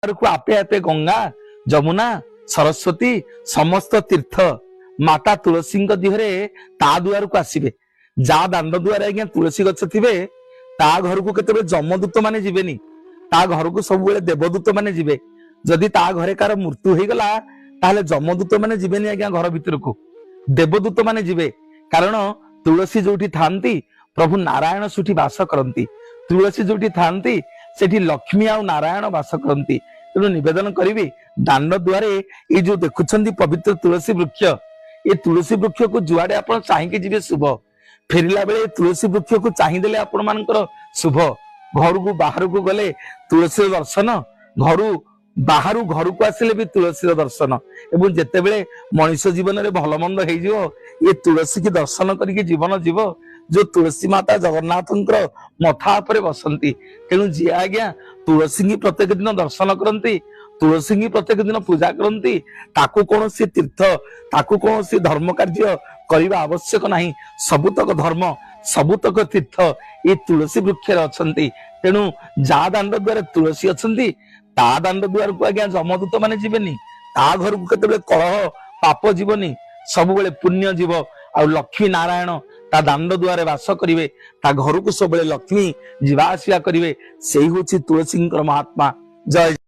को आपे आपे गंगा जमुना सरस्वती समस्त तीर्थ माता तुलसी दिहरे ता दुआर को आसबे जा दांड दुआर आज्ञा तुलसी गछ थे ता घर को केते जमदूत माने जीवेनी ता घर को सब देवदूत माने जीवे जदि ता घरे कार मृत्यु हो गला ताहले जमदूत माने जीवेनी आज्ञा घर भीतर को देवदूत माने जीवे कारण तुलसी जोठी थांती प्रभु नारायण सुठी वास करती तुलसी जोठी थांती सेठी लक्ष्मी आ नारायण वास करती तेणु निवेदन करी दांड द्वारे ये जो देखुंत पवित्र तुलसी वृक्ष ये तुलसी वृक्ष को जुआड़े आप चाहिए जी शुभ फेरला बेले तुलसी वृक्ष को चाहिए आपण मानकर शुभ घर को बाहर को गले तुलसी दर्शन घर बाहर घर को आसिले भी तुलसी दर्शन एवं जिते बड़े मनीष जीवन में भल मंद हो ये तुलसी की दर्शन करके जीवन जीव जो तुलसी माता जगन्नाथ मथा पर बसंती तेणु जी आज्ञा तुलसी की प्रत्येक दिन दर्शन करती तुलसी की प्रत्येक दिन पूजा करती ताकू कौन सी तीर्थ ताकू कौन सी धर्म कार्य करने आवश्यक नहीं सबुतक धर्म सबुतक तीर्थ ये तुलसी वृक्ष अच्छी तेणु जा दांड द्वारा तुलसी अच्छी ता दांड द्वार को आज्ञा जमदूत माने जीवेनी ता घर को केते कलह पाप जीवनी सब बेले पुण्य जीव आ लक्ष्मी नारायण ता दांड द्वारे वास करिवे ता घर को सब लक्ष्मी जीवा आसिया करिवे सेही होछि तुलसी महात्मा जय।